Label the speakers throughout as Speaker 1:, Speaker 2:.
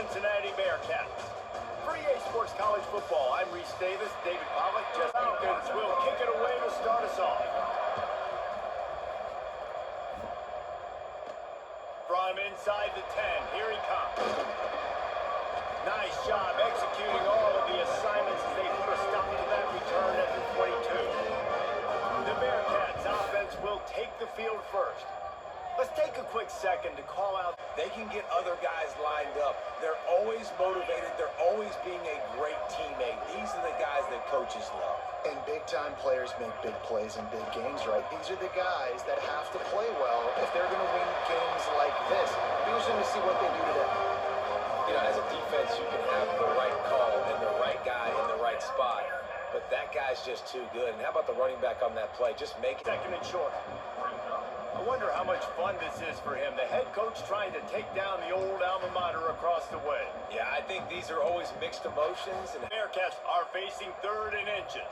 Speaker 1: Cincinnati Bearcats. For EA Sports College Football, I'm Reese Davis. David Pollock. Just Falcons will kick it away to start us off. From inside the 10, here he comes. Nice job executing all of the assignments as they put a stop to that return at the 22. The Bearcats offense will take the field first. Let's take a quick second to call out.
Speaker 2: They can get other guys lined up. They're always motivated. They're always being a great teammate. These are the guys that coaches love.
Speaker 3: And big-time players make big plays in big games, right? These are the guys that have to play well if they're going to win games like this. It'll be interesting to see what they do today.
Speaker 2: You know, as a defense, you can have the right call and the right guy in the right spot. But that guy's just too good. And how about the running back on that play? Just make it.
Speaker 1: Second and short. I wonder how much fun this is for him. The head coach trying to take down the old alma mater across the way.
Speaker 2: Yeah, I think these are always mixed emotions. And
Speaker 1: Bearcats are facing 3rd and inches.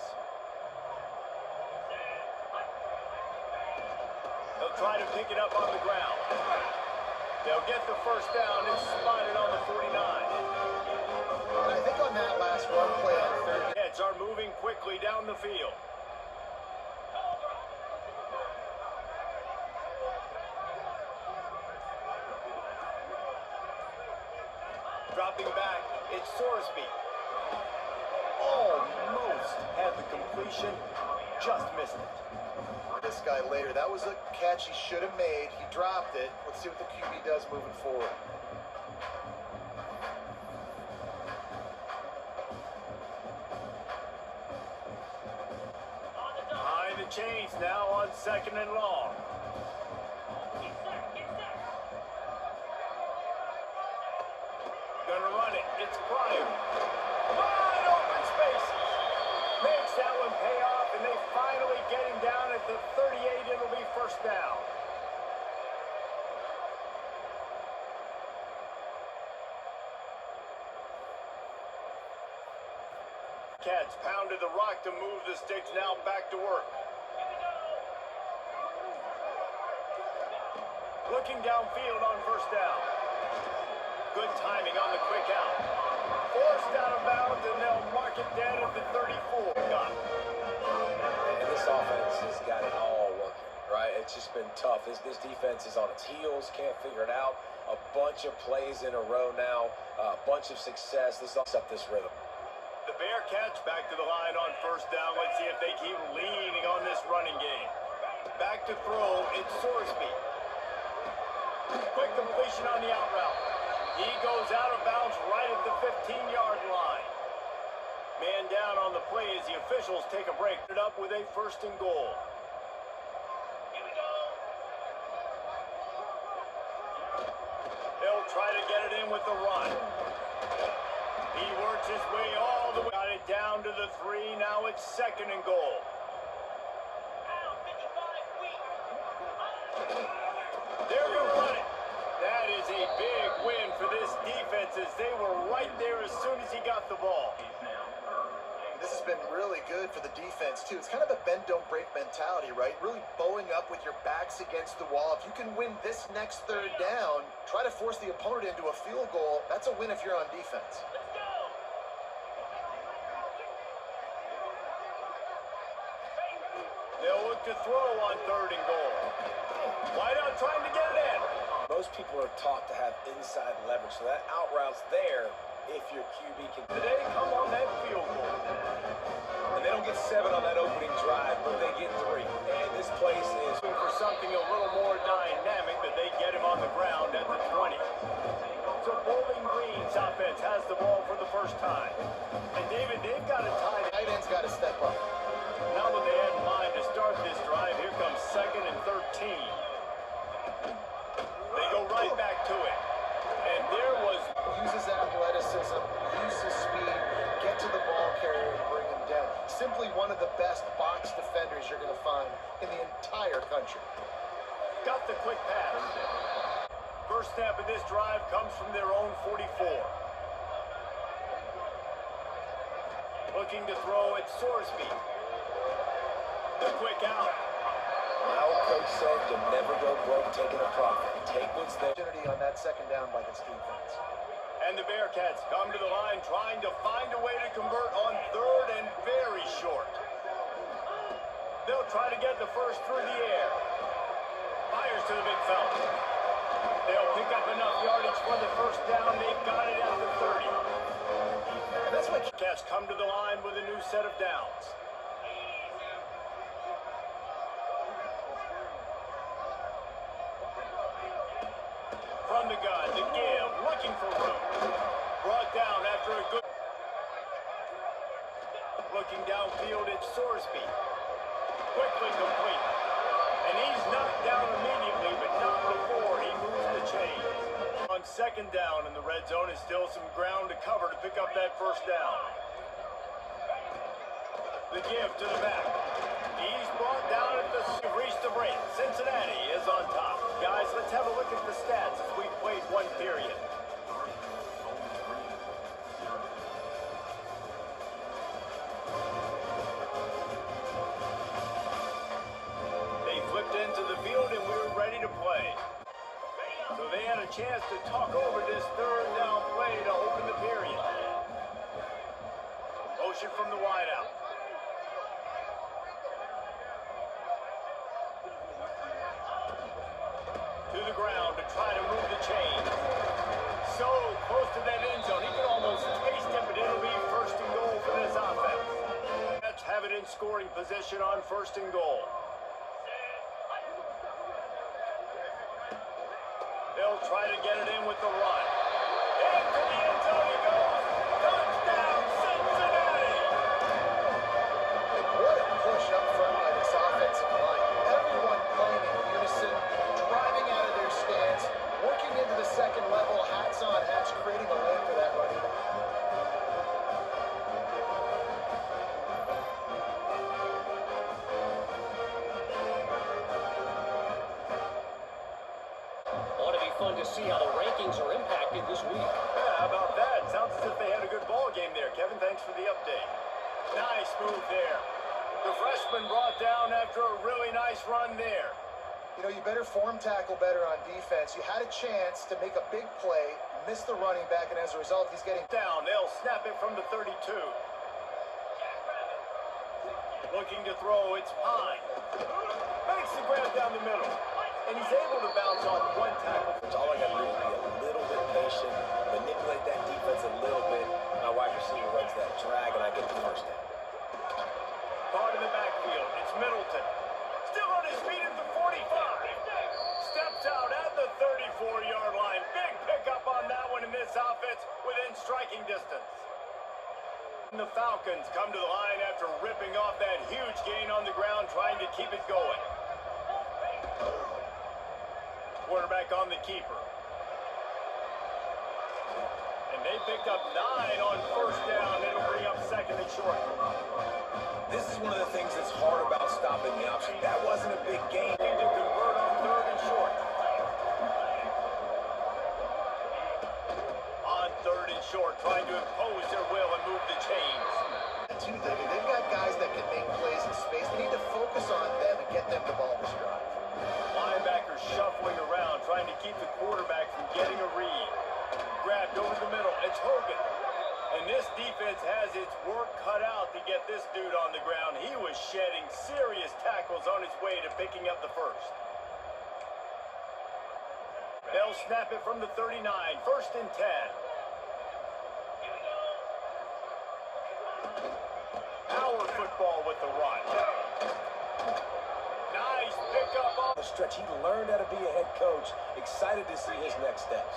Speaker 1: They'll try to pick it up on the ground. They'll get the first down and spot it on the 49.
Speaker 3: And I think on that last run play on 3rd.
Speaker 1: Heads are moving quickly down the field. Dropping back, it's Sorsby. Almost had the completion, just missed it.
Speaker 3: This guy later, that was a catch he should have made. He dropped it. Let's see what the QB does moving forward.
Speaker 1: Behind the chains now on 2nd and long. Gonna run it. It's Pryor. Wide open spaces. Makes that one pay off, and they finally get him down at the 38. It'll be first down. Cats pounded the rock to move the sticks. Now back to work. Looking downfield on first down. Good timing on the quick out. Forced out of bounds, and they'll mark it down at the 34. Got it.
Speaker 2: And this offense has got it all working, right? It's just been tough. This defense is on its heels, can't figure it out. A bunch of plays in a row now, a bunch of success. This is up this rhythm.
Speaker 1: The Bearcats back to the line on first down. Let's see if they keep leaning on this running game. Back to throw, it's Sorsby. Quick completion on the out route. He goes out of bounds right at the 15-yard line. Man down on the play as the officials take a break. It up with a 1st and goal. Here we go. They'll try to get it in with the run. He works his way all the way. Got it down to the 3. Now it's 2nd and goal. They're going to run it. That is a big win for this defense as they were right there as soon as he got the ball.
Speaker 3: This has been really good for the defense, too. It's kind of a bend, don't break mentality, right? Really bowing up with your backs against the wall. If you can win this next 3rd down, try to force the opponent into a field goal. That's a win if you're on defense.
Speaker 1: They'll look to throw on 3rd and goal. Wideout trying to get it in.
Speaker 2: Most people are taught to have inside leverage, so that out route's there if your QB can.
Speaker 1: Today, come on that field goal.
Speaker 2: And they don't get 7 on that opening drive, but they get 3. And this place is
Speaker 1: looking for something a little more dynamic, but they get him on the ground at the 20. So Bowling Green's offense has the ball for the first time. And David, they've got to tie.
Speaker 3: Tight end's got to step up.
Speaker 1: Now that they had in mind to start this drive, here comes 2nd and 13. They go right back to it. And there was...
Speaker 3: Uses athleticism, uses speed, get to the ball carrier and bring him down. Simply one of the best box defenders you're going to find in the entire country.
Speaker 1: Got the quick pass. First snap of this drive comes from their own 44. Looking to throw, it's Sorsby. The quick out.
Speaker 2: My old coach said to never go broke taking a profit. Take what's there.
Speaker 3: Opportunity on that 2nd down by this defense.
Speaker 1: And the Bearcats come to the line trying to find a way to convert on third and very short. They'll try to get the first through the air. Fires to the big fella. They'll pick up enough yardage for the first down. They've got it at the 30. And that's why Cats come to the line with a new set of downs. From the gun, the give, looking for room. Brought down after a good... Looking downfield, it's Sorsby. Quickly complete. And he's knocked down immediately, but not before he moves the chains. On second down in the red zone is still some ground to cover to pick up that first down. The give to the back. He's brought down at the... Reached the break. Cincinnati is on top. Guys, let's have a look at the stats as we played one period. They flipped into the field and we were ready to play. So they had a chance to talk over this third down play to open the period. Motion from the wideout. To the ground to try to move the chain. So close to that end zone. He could almost taste it, but it'll be first and goal for this offense. Let's have it in scoring position on first and goal. They'll try to get it in with the run. Into the end zone he goes. Touchdown, Cincinnati!
Speaker 3: What a push up front by this offensive line. Everyone playing in unison, driving out of their stance, working into the second level, hats on hats, creating a lane for that running back.
Speaker 4: Ought to be fun to see how the rankings are impacted this week.
Speaker 1: Yeah, how about that? Sounds as if they had a good ball game there. Kevin, thanks for the update. Nice move there. The freshman brought down after a really nice run there.
Speaker 3: You know, you better form tackle better on defense. You had a chance to make a big play, missed the running back, and as a result, he's getting
Speaker 1: Down, they'll snap it from the 32. Looking to throw, it's Pine. Makes the grab down the middle. And he's able to bounce off one tackle.
Speaker 2: All I got to do is be a little bit patient, manipulate that defense a little bit. My wide receiver runs that drag, and I get the first down.
Speaker 1: Caught in the backfield, it's Middleton. Still on his feet at the 45. Steps out at the 34-yard line. Big pickup on that one in this offense within striking distance. And the Falcons come to the line after ripping off that huge gain on the ground, trying to keep it going. Quarterback on the keeper. And they picked up 9 on first down. It'll bring up second and short.
Speaker 2: This is one of the things that's hard about stopping the option. That wasn't a big gain.
Speaker 1: Need to convert on third and short. On third and short, trying to impose their will and move the chains.
Speaker 3: They've got guys that can make plays in space. They need to focus on them and get them the ball this drive.
Speaker 1: Linebackers shuffling around, trying to keep the quarterback from getting a read. Grabbed over the middle. It's Hogan. And this defense has its work cut out to get this dude on the ground. He was shedding serious tackles on his way to picking up the first. They'll snap it from the 39. First and 10. Power football with the run. Nice pickup on
Speaker 2: The stretch, he learned how to be a head coach. Excited to see his next steps.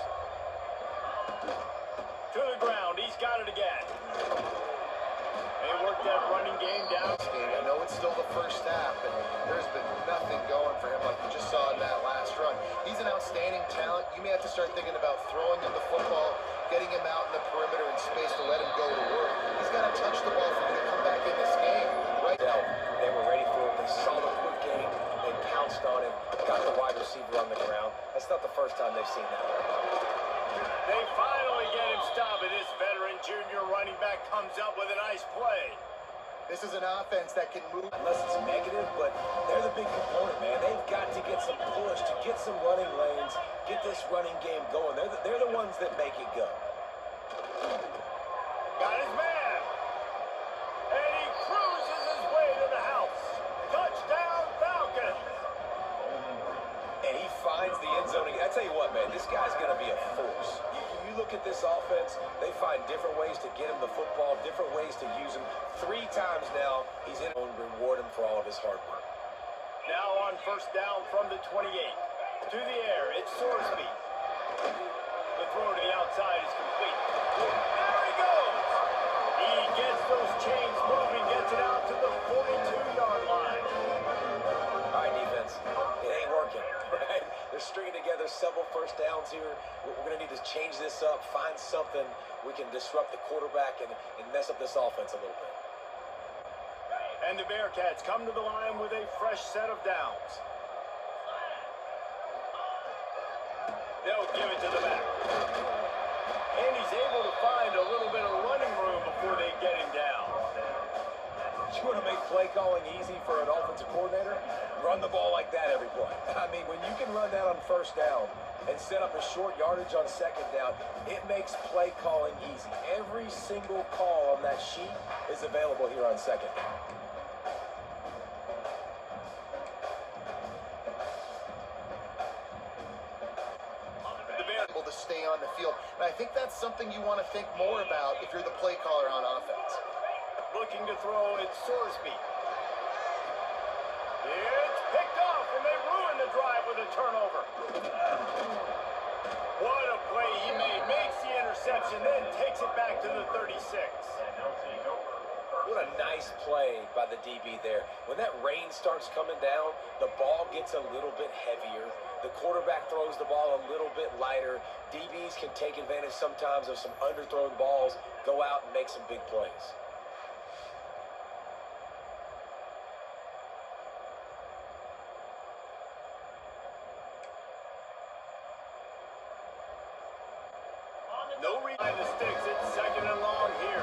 Speaker 1: to the ground. He's got it again. They worked that running game down.
Speaker 3: I know it's still the first half, but there's been nothing going for him like you just saw in that last run. He's an outstanding talent. You may have to start thinking about throwing him the football, getting him out in the perimeter in space to let him go to work. He's got to touch the ball for him to come back in this game. Right now,
Speaker 2: They were ready for it. They saw the quick game. They pounced on him, got the wide receiver on the ground. That's not the first time they've seen that.
Speaker 1: They finally get him stopped, and this veteran junior running back comes up with a nice play.
Speaker 3: this is an offense that can move.
Speaker 2: Unless it's negative, but they're the big component, man. They've got to get some push, to get some running lanes, get this running game going. They're the ones that make it go.
Speaker 1: Got his man. And he cruises his way to the house. Touchdown, Falcons.
Speaker 2: And he finds the end zone. I tell you what, man, this guy's going to be a force. You look at this offense, they find different ways to get him the football, different ways to use him. 3 times now, he's in and reward him for all of his hard work.
Speaker 1: Now on first down from the 28. To the air, it's Sorsby. The throw to the outside is complete. There he goes. He gets those chains moving, gets it out to the 42-yard line.
Speaker 2: All right, defense, it ain't working, right? They're stringing together several first downs here. We're going to need to change this up, find something we can disrupt the quarterback and mess up this offense a little bit.
Speaker 1: And the Bearcats come to the line with a fresh set of downs. They'll give it to the back. And he's able to find a little bit of running room before they get him down.
Speaker 2: You want to make play calling easy for an offensive coordinator? Run the ball like that every play. I mean, when you can run that on first down and set up a short yardage on second down, it makes play calling easy. Every single call on that sheet is available here on second down.
Speaker 3: Able to stay on the field. And I think that's something you want to think more about if you're the play caller on offense.
Speaker 1: Looking to throw, it's Sorsby. It's picked off, and they ruin the drive with a turnover. What a play he made. Makes the interception, then takes it back to the 36.
Speaker 2: What a nice play by the DB there. When that rain starts coming down, the ball gets a little bit heavier. The quarterback throws the ball a little bit lighter. DBs can take advantage sometimes of some underthrown balls, go out and make some big plays.
Speaker 1: No read by the sticks. It's second and long here.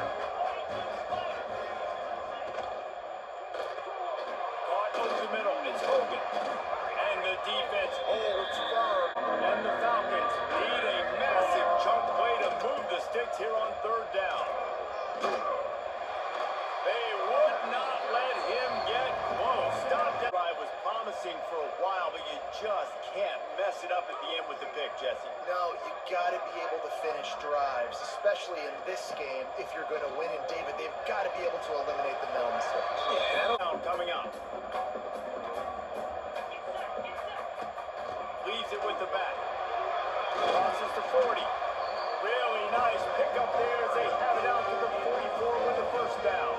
Speaker 1: Caught over the middle. It's Hogan. And the defense holds firm. And the Falcons need a massive chunk play to move the sticks here on third down. They would not let him get close. Stop that drive was promising for a while, but you just can't mess it up at the end with the pick, Jesse.
Speaker 3: No, you got to be able to finish drives, especially in this game. If you're going to win, and David, they've got to be able to eliminate the mental mistakes.
Speaker 1: Yeah, down coming up. Leaves it with the back. Crosses to 40. Really nice pickup there as they have it out to the 44 with the first down.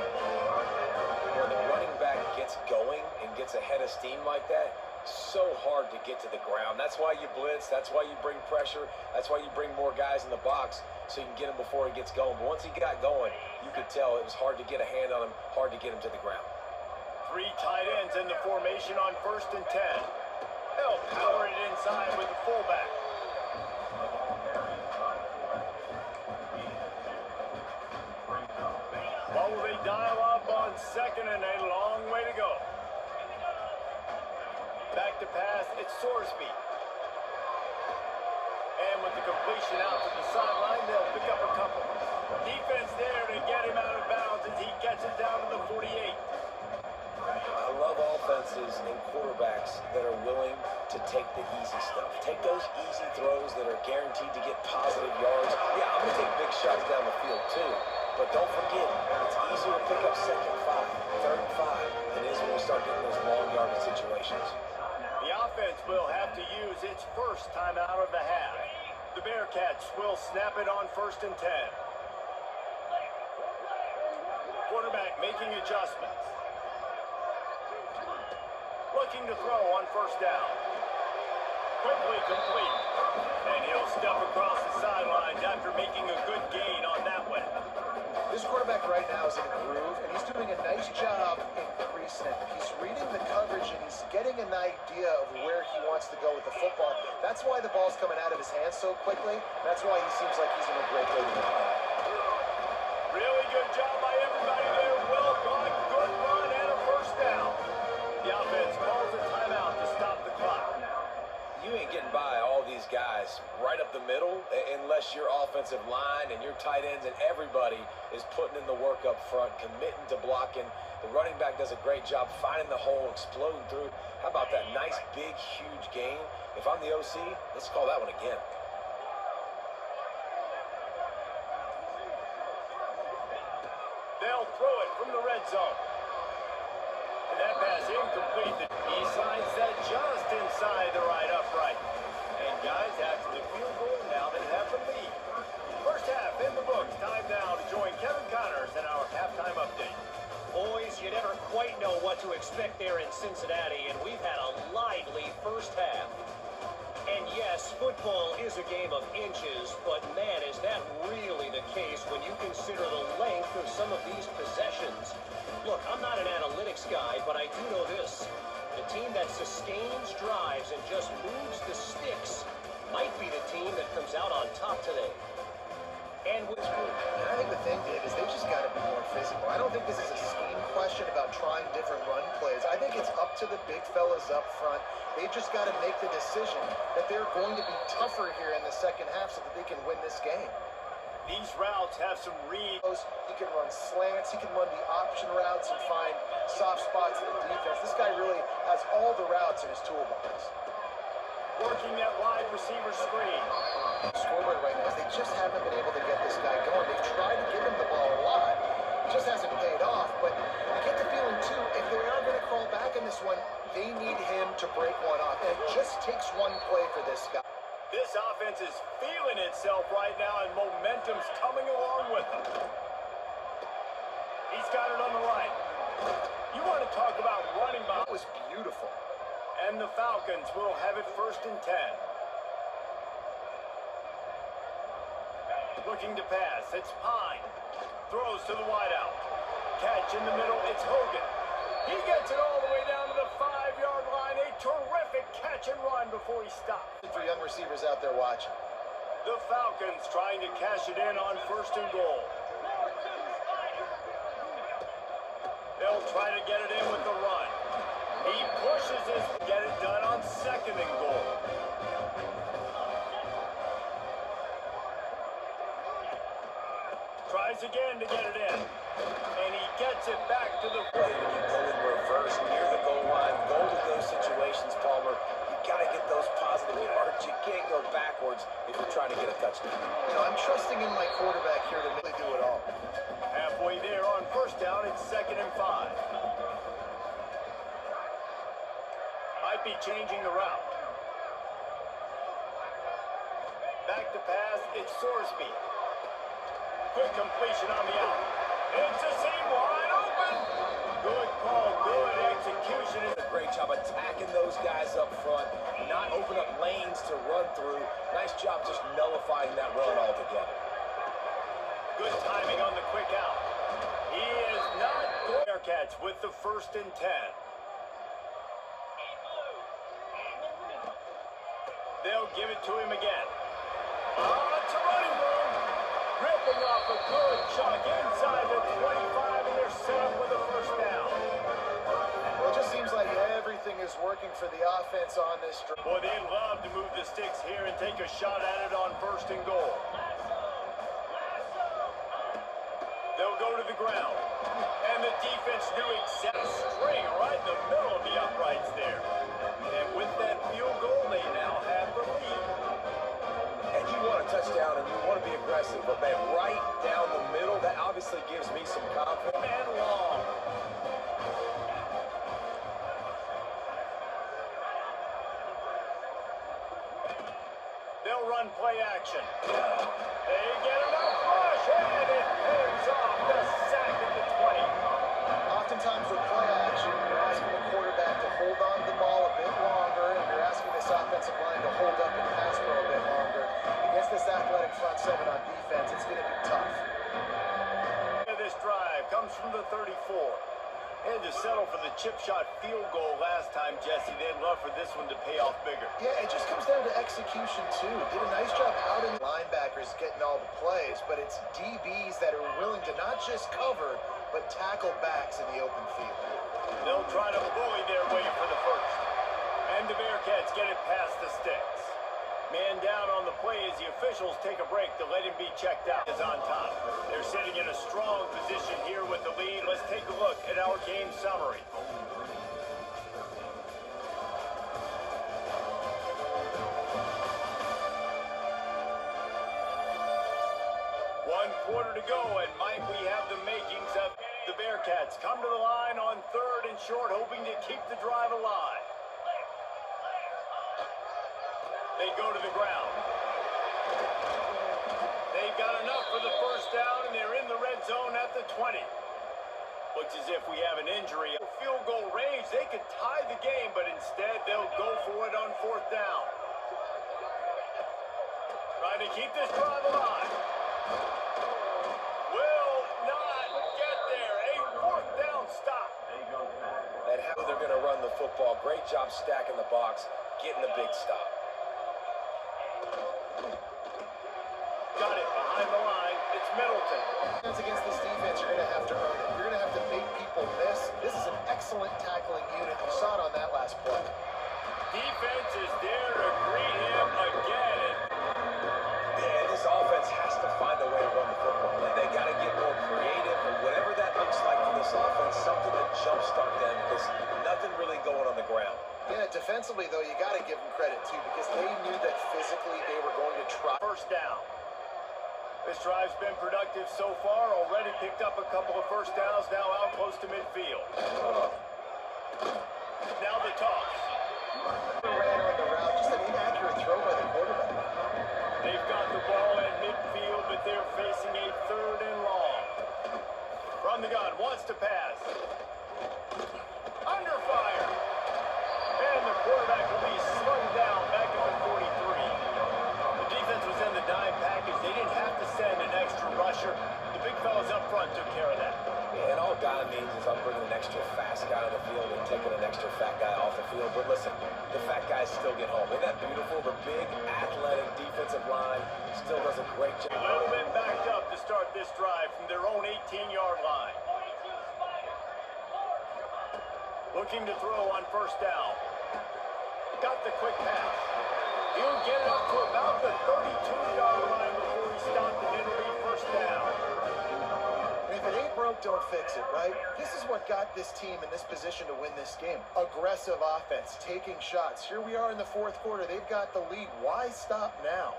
Speaker 2: When the running back gets going and gets ahead of steam like that, so hard to get to the ground. That's why you blitz. That's why you bring pressure. That's why you bring more guys in the box so you can get him before he gets going. But once he got going, you could tell it was hard to get a hand on him, hard to get him to the ground.
Speaker 1: 3 tight ends in the formation on first and 10. They'll power it inside with the fullback. What will they dial up on second and a long way to go? Back to pass, it's Sorsby. And with the completion out to the sideline, they'll pick up a couple. Defense there to get him out of bounds as he gets it down to the 48.
Speaker 2: I love offenses and quarterbacks that are willing to take the easy stuff. Take those easy throws that are guaranteed to get positive yards. Yeah, I'm going to take big shots down the field too. But don't forget, it's easier to pick up second 5, third 5 than it is when we start getting those long yardage situations.
Speaker 1: The offense will have to use its first time out of the half. The Bearcats will snap it on first and 10. Quarterback making adjustments. Looking to throw on first down. Quickly complete. And he'll step across the sidelines after making a good gain on that one.
Speaker 3: This quarterback right now is in a groove, and he's doing a nice job increasing it. He's reading the coverage, and he's getting an idea of where he wants to go with the football. That's why the ball's coming out of his hands so quickly. That's why he seems like he's in a great way to go.
Speaker 1: Really good job by everybody there. Well done. Good run and a first down. The offense calls a timeout to stop the clock.
Speaker 2: You ain't getting by all these guys right up the middle unless your offensive line and your tight ends and everybody is putting in the work up front, committing to blocking. The running back does a great job finding the hole, exploding through. How about that nice, big, huge gain? If I'm the OC, let's call that one again.
Speaker 1: They'll throw it from the red zone. And that pass incomplete. He slides that just inside the right upright. And guys, after the field goal, now they have the lead. First half in the books. Time now to join Kevin Connors in our halftime update.
Speaker 4: Boys, you never quite know what to expect there in Cincinnati, and we've had a lively first half. And yes, football is a game of inches, but man, is that really the case when you consider the length of some of these possessions. Look, I'm not an analytics guy, but I do know this. The team that sustains drives and just moves the sticks might be the team that comes out on top today. And with
Speaker 3: I think the thing, Dave, is they just got to be more physical. I don't think this is a scheme question about trying different run plays. I think it's up to the big fellas up front. They've just got to make the decision that they're going to be tougher here in the second half so that they can win this game.
Speaker 1: These routes have some reads.
Speaker 3: He can run slants. He can run the option routes and find soft spots in the defense. This guy really has all the routes in his toolbox.
Speaker 1: Working that wide receiver screen.
Speaker 3: Scoreboard right now is they just haven't been able to get this guy going. They've tried to give him the ball a lot. It just hasn't paid off. But I get the feeling, too, if they are going to crawl back in this one, they need him to break one off. And it just takes one play for this guy.
Speaker 1: This offense is feeling itself right now, and momentum's coming along with them. He's got it on the right. You want to talk about running by.
Speaker 3: That was beautiful.
Speaker 1: And the Falcons will have it 1st and 10. Looking to pass. It's Pine. Throws to the wideout. Catch in the middle. It's Hogan. He gets it all the way down to the 5-yard line. A terrific catch and run before he stops.
Speaker 3: For young receivers out there watching.
Speaker 1: The Falcons trying to cash it in on 1st and goal. They'll try to get it in with the run. He pushes his get it done on 2nd and goal. Tries again to get it in. And he gets it back to the
Speaker 2: Well, when you go in reverse near the goal line, goal to those situations, Palmer, you got to get those positive yards. You can't go backwards if you're trying to get a touchdown.
Speaker 3: You know, I'm trusting in my quarterback here to really do it all.
Speaker 1: halfway there on 1st down. It's 2nd and 5. Might be changing the route. Back to pass. It's Sorsby. Quick completion on the out. It's a seam wide open. Good call. Good execution.
Speaker 2: A great job attacking those guys up front, not open up lanes to run through. Nice job just nullifying that run altogether.
Speaker 1: Good timing on the quick out. He is not good. Bearcats with the 1st and 10. They'll give it to him again. It's a running room. Ripping off a good chunk inside the 25, and they're set up with a 1st down.
Speaker 3: Well, it just seems like everything is working for the offense on this drive.
Speaker 1: Boy, they love to move the sticks here and take a shot at it on 1st and goal. They'll go to the ground. And the defense knew exactly string right in the middle of the uprights there. And with that field goal, they now have the lead.
Speaker 2: And you want a touchdown and you want to be aggressive, but man, right down the middle, that obviously gives me some confidence.
Speaker 1: Man long. They'll run play action. They get enough rush, and it pays off the sack at the 20.
Speaker 3: Oftentimes with play action, you're asking the quarterback to hold on to the ball a bit longer, and you're asking this offensive line to hold up and pass pro a bit longer. Against this athletic front seven on defense, it's going to be tough.
Speaker 1: This drive comes from the 34. They had to settle for the chip shot field goal last time, Jesse. They'd love for this one to pay off bigger.
Speaker 3: Yeah, it just comes down to execution, too. Did a nice job out in the linebackers getting all the plays, but it's DBs that are willing to not just cover, but tackle backs in the open field.
Speaker 1: They'll try to bully their way for the 1st. And the Bearcats get it past the sticks. Man down on the play as the officials take a break to let him be checked out. Is on top. They're sitting in a strong position here with the lead. Let's take a look at our game summary. One quarter to go, and might we have the makings of the Bearcats come to the line on 3rd and short, hoping to keep the drive alive. They go to the ground. They've got enough for the first down, and they're in the red zone at the 20. Looks as if we have an injury. Field goal range, they could tie the game, but instead they'll go for it on 4th down. Trying to keep this drive alive. Will not get there. A 4th down stop.
Speaker 2: And how they're going to run the football. Great job stacking the box, getting the big stop.
Speaker 1: Got it behind the line. It's Middleton.
Speaker 3: Against this defense, you're going to have to earn it. You're going to have to make people miss. This is an excellent tackling unit. You saw it on that last play.
Speaker 1: Defense is there to greet him again.
Speaker 2: And this offense has to find a way to run the football. They got to get more creative, and whatever that looks like for this offense, something to jumpstart them, because nothing really going on the ground.
Speaker 3: Yeah, defensively, though, you got to give them credit, too, because they knew that physically they were going to try.
Speaker 1: First down. This drive's been productive so far. Already picked up a couple of first downs, now out close to midfield. Now the toss.
Speaker 3: Ran on the route, just an inaccurate throw by the quarterback.
Speaker 1: They've got the ball at midfield, but they're facing a 3rd and long. From the gun, wants to pass. Under fire. And the quarterback will be slung down back at the 43. The defense was in the dime package. They didn't have to send an extra rusher. The big fellas up front took care of that.
Speaker 2: Yeah, and all God means is I'm bringing an extra fast guy on the field and taking an extra fat guy off the field. But listen, the fat guys still get home. Isn't that beautiful? The big, athletic defensive line still does a great job.
Speaker 1: A little bit backed up to start this drive from their own 18-yard line. Looking to throw on 1st down. Got the quick pass. He'll get it up to about the 32-yard line before he stopped and it'll be 1st down.
Speaker 3: And if it ain't broke, don't fix it, right? This is what got this team in this position to win this game. Aggressive offense, taking shots. Here we are in the 4th quarter. They've got the lead. Why stop now?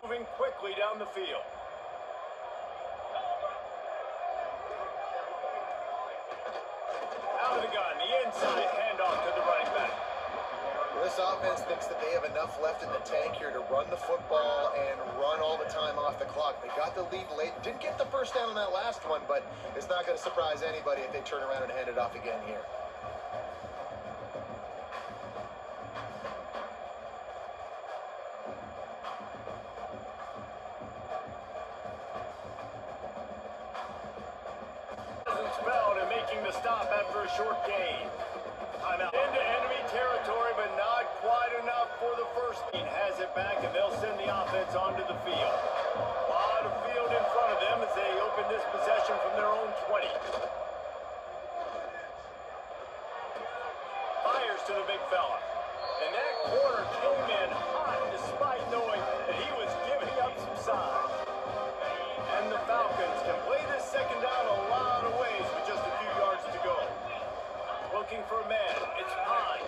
Speaker 1: Moving quickly down the field. Out of the gun, the inside handoff to the running back.
Speaker 3: This offense thinks that they have enough left in the tank here to run the football and run all the time off the clock. They got the lead late. Didn't get the first down on that last one, but it's not going to surprise anybody if they turn around and hand it off again here.
Speaker 1: Spelled and making the stop after a short gain. Timeout. Into enemy territory, but not quite enough for the first. Has it back, and they'll send the offense onto the field. A lot of field in front of them as they open this possession from their own 20. Fires to the big fella. And that corner came in hot despite knowing that he was giving up some size. And the Falcons can play this 2nd down a lot of ways with just a few yards to go. Looking for a man. It's Pine.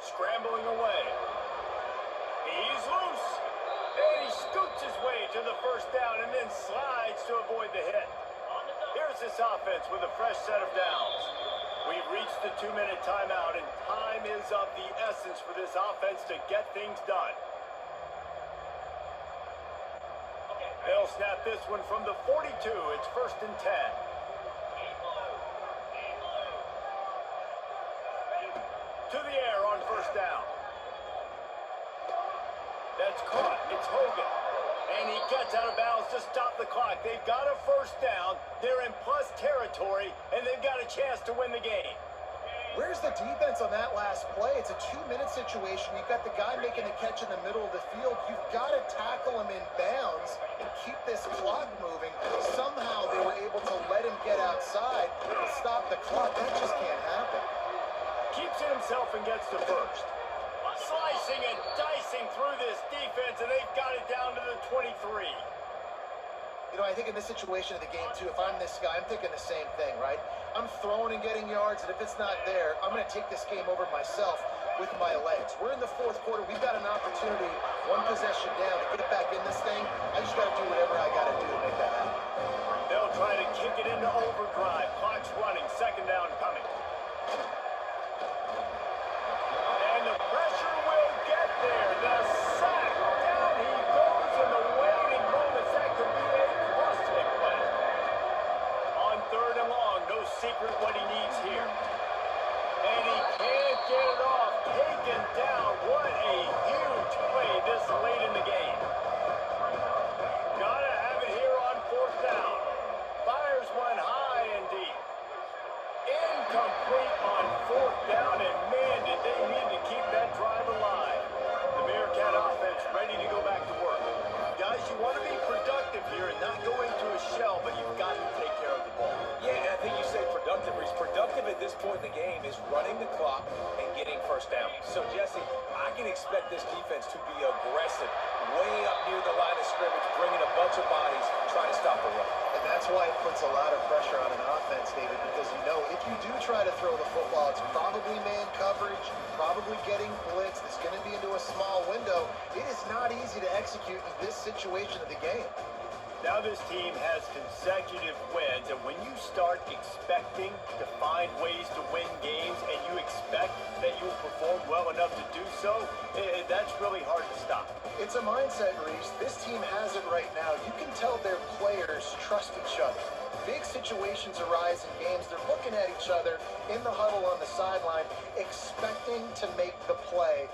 Speaker 1: Scrambling away. He's loose. And he scoots his way to the 1st down and then slides to avoid the hit. Here's this offense with a fresh set of downs. We've reached the 2-minute timeout, and time is of the essence for this offense to get things done. They'll snap this one from the 42. It's 1st and 10. To the air on 1st down. That's caught. It's Hogan. And he gets out of bounds to stop the clock. They've got a 1st down. They're in plus territory, and they've got a chance to win the game.
Speaker 3: Where's the defense on that last play? It's a 2-minute situation. situation, you've got the guy making the catch in the middle of the field. You've got to tackle him in bounds and keep this clock moving. Somehow they were able to let him get outside and stop the clock. That just can't happen.
Speaker 1: Keeps it himself and gets to first. Slicing and dicing through this defense, and they've got it down to the 23.
Speaker 3: You know, I think in this situation of the game, too, if I'm this guy, I'm thinking the same thing, right? I'm throwing and getting yards, and if it's not there, I'm going to take this game over myself with my legs. We're in the fourth quarter. We've got an opportunity, one possession down, to get back in this thing. I just got to do whatever I got to do to make that happen.
Speaker 1: They'll try to kick it into overdrive. Clock's running. Second down coming. And the pressure will get there. The sack. Down he goes in the waiting moments. That could be a costly play. On third and long, no secret what he needs here. And he can't get it off. Taken down. What a huge play this late in the game. Gotta have it here on fourth down. Fires one high and deep. Incomplete on fourth down, and man, did they need to keep that drive alive. The Bearcat offense ready to go back to work. Guys, you want to be productive here and not go into a shell, but you've got to take care of the ball.
Speaker 2: Yeah, I think you say productive. He's productive at this point in the game is running the clock and getting first down. So, Jesse, I can expect this defense to be aggressive, way up near the line of scrimmage, bringing a bunch of bodies, trying to stop the run.
Speaker 3: And that's why it puts a lot of pressure on an offense, David, because you know if you do try to throw the football, it's probably man coverage, probably getting blitzed. It's going to be into a small window. It is not easy to execute in this situation of the game.
Speaker 1: Now this team has consecutive wins, and when you start expecting to find ways to win games and you expect that you will perform well enough to do so, that's really hard to stop.
Speaker 3: It's a mindset, Reese. This team has it right now. You can tell their players trust each other. Big situations arise in games. They're looking at each other in the huddle on the sideline, expecting to make the play.